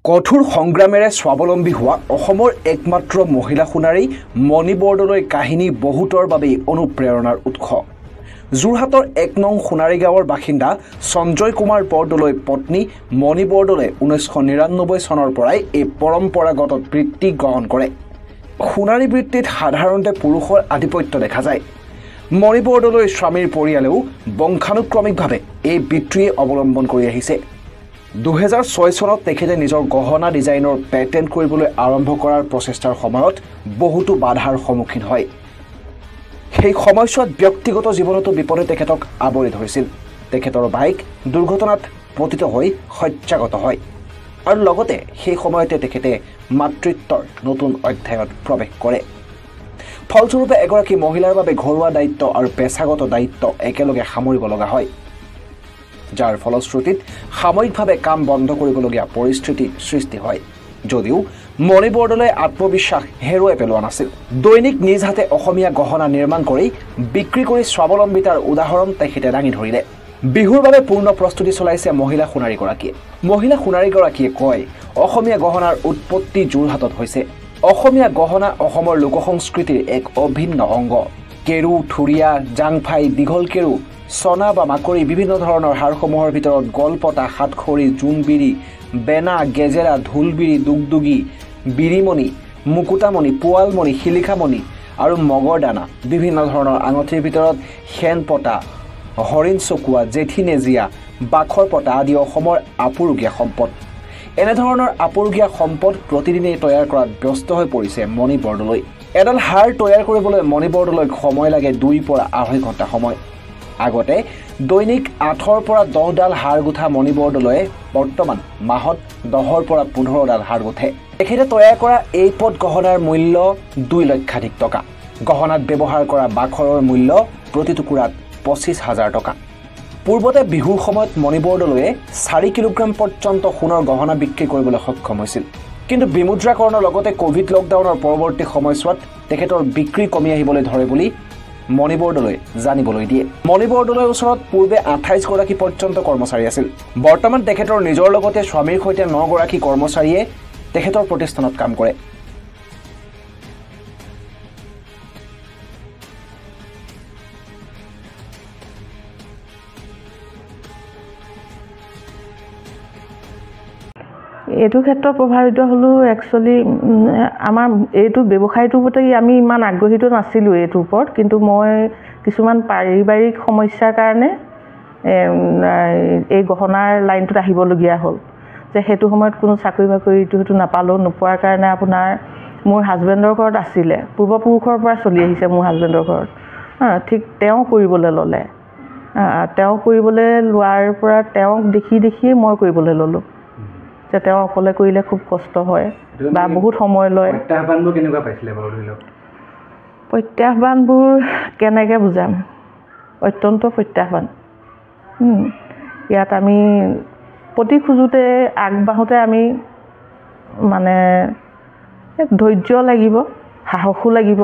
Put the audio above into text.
কঠোৰ সংগ্ৰামেৰে স্বাৱলম্বী হোৱা অসমৰ একমাত্ৰ মহিলা সোণাৰী মণি বৰদলৈ কাহিনী বহুতৰ বাবেই অনুপ্ৰেৰণাৰ উৎস। যোৰহাটৰ ১ নং সোণাৰী গাঁৱৰ বাসিন্দা সঞ্জয় কুমাৰ বৰদলৈ পত্নী মণি বৰদলৈ ১৯৯৯ চনৰ পৰাই এই পৰম্পৰাগত বৃত্তি গ্ৰহণ কৰে। সোণাৰী বৃত্তিত সাধাৰণতে পুৰুষৰ আধিপত্য দেখা যায়। মণি বৰদলৈৰ স্বামীৰ পৰিয়ালেও বংশানুক্ৰমিকভাৱে এই বৃত্তিয়ে অৱলম্বন কৰি আহিছে। ২০০৬ চনত তেখেতে নিজৰ গহনা ডিজাইনৰ পেটেণ্ট কৰিবলৈ আৰম্ভ কৰাৰ প্ৰচেষ্টাৰ সময়ত বহুতো বাধাৰ সন্মুখীন হয়। সেই সময়ছোৱাত ব্যক্তিগত জীৱনতো বিপদে তেখেতক আৱৰি ধৰিছিল। তেখেতৰ বাইক দুৰ্ঘটনাত পতিত হৈ শয্যাগত হয় আৰু লগতে সেই সময়তে তেখেতে মাতৃত্বৰ নতুন অধ্যায়ত প্ৰৱেশ কৰে। ফলস্বৰূপে এগৰাকী মহিলাৰ বাবে ঘৰুৱা দায়িত্ব আৰু পেছাগত দায়িত্ব একেলগে সামৰিব লগা হয়, যাৰ ফলশ্ৰুতিত সাময়িকভাৱে কাম বন্ধ কৰিবলগীয়া পৰিস্থিতি সৃষ্টি হয়। যদিও মণি বৰদলৈয়ে আত্মবিশ্বাস হেৰুৱাই পেলোৱা নাছিল। দৈনিক নিজ হাতে অসমীয়া গহনা নিৰ্মাণ কৰি বিক্ৰী কৰি স্বাৱলম্বিতাৰ উদাহৰণ তেখেতে দাঙি ধৰিলে। বিহুৰ বাবে পূৰ্ণ প্ৰস্তুতি চলাইছে মহিলা সোণাৰীগৰাকীয়ে। মহিলা সোণাৰীগৰাকীয়ে কয়, অসমীয়া গহনাৰ উৎপত্তি যোৰহাটত হৈছে। অসমীয়া গহনা অসমৰ লোক সংস্কৃতিৰ এক অভিন্ন অংগ। কেৰু, থুৰীয়া, জাংফাই, দীঘল কেৰু, চনা বা মাকৰি বিভিন্ন ধৰণৰ হাৰসমূহৰ ভিতৰত গলপতা, সাতখৰি, জোনবিৰি, বেনা, গেজেৰা, ঢোলবিৰি, দুগদুগী, বিৰিমণি, মুকুতামণি, পোৱালমণি, শিলিখামণি আৰু মগৰদানা, বিভিন্ন ধৰণৰ আঙঠিৰ ভিতৰত শেনপতা, হৰিণ চকুৱা, জেঠী নেজিয়া, বাখৰ পতা আদি অসমৰ আপুৰুগীয়া সম্পদ। এনেধৰণৰ আপুৰুগীয়া সম্পদ প্ৰতিদিনেই তৈয়াৰ কৰাত ব্যস্ত হৈ পৰিছে মণি বৰদলৈ। এডাল হাৰ তৈয়াৰ কৰিবলৈ মণি বৰদলৈক সময় লাগে ২ পৰা ২.৫ ঘণ্টা সময়। আগতে দৈনিক ৮ৰ পৰা ১০ডাল হাৰ গুঠা মণি বৰদলৈয়ে বৰ্তমান মাহত ১০ৰ পৰা ১৫ডাল হাৰ গুঠে। তেখেতে তৈয়াৰ কৰা এই পদ গহনাৰ মূল্য ২ লক্ষাধিক টকা। গহনাত ব্যৱহাৰ কৰা বাখৰৰ মূল্য প্ৰতি টুকুৰাত ২৫,০০০ টকা। পূৰ্বতে বিহুৰ সময়ত মণি বৰদলৈয়ে ৪ কিলোগ্ৰাম পৰ্যন্ত সোণৰ গহনা বিক্ৰী কৰিবলৈ সক্ষম হৈছিল। কিন্তু বিমুদ্ৰাকৰণৰ লগতে কোভিড লকডাউনৰ পৰৱৰ্তী সময়ছোৱাত তেখেতৰ বিক্ৰী কমি আহিবলৈ ধৰে বুলি মণি বৰদলৈ জানিবলৈ দিয়ে। মণি বৰদলৈৰ ওচৰত পূৰ্বে ২৮ গৰাকী পৰ্যন্ত কৰ্মচাৰী আছিল। বৰ্তমান তেখেতৰ নিজৰ লগতে স্বামীৰ সৈতে ৯ গৰাকী কৰ্মচাৰীয়ে তেখেতৰ প্ৰতিষ্ঠানত কাম কৰে। এইটো ক্ষেত্ৰত প্ৰভাৱিত হ'লোঁ একচুৱেলি আমাৰ এইটো ব্যৱসায়টোৰ প্ৰতি আমি ইমান আগ্ৰহীত নাছিলোঁ এইটোৰ ওপৰত, কিন্তু মই কিছুমান পাৰিবাৰিক সমস্যাৰ কাৰণে এই গহনাৰ লাইনটোত আহিবলগীয়া হ'ল। যে সেইটো সময়ত কোনো চাকৰি বাকৰিটো সেইটো নাপালোঁ। নোপোৱাৰ কাৰণে আপোনাৰ মোৰ হাজবেণ্ডৰ ঘৰত আছিলে, পূৰ্বপুৰুষৰ পৰা চলি আহিছে মোৰ হাজবেণ্ডৰ ঘৰত। ঠিক তেওঁ কৰিবলৈ ল'লে। তেওঁ কৰিবলৈ লোৱাৰ পৰা তেওঁক দেখিয়ে মই কৰিবলৈ ল'লোঁ। যে তেওঁ অকলে কৰিলে খুব কষ্ট হয় বা বহুত সময় লয়। প্ৰত্যাহ্বানবোৰ কেনেকুৱা পাইছিলে বাৰু ধৰি লওক? প্ৰত্যাহ্বানবোৰ কেনেকৈ বুজাম? অত্যন্ত প্ৰত্যাহ্বান। ইয়াত আমি প্ৰতি খোজোতে আগবাঢ়োতে আমি মানে ধৈৰ্য লাগিব, সাহসো লাগিব।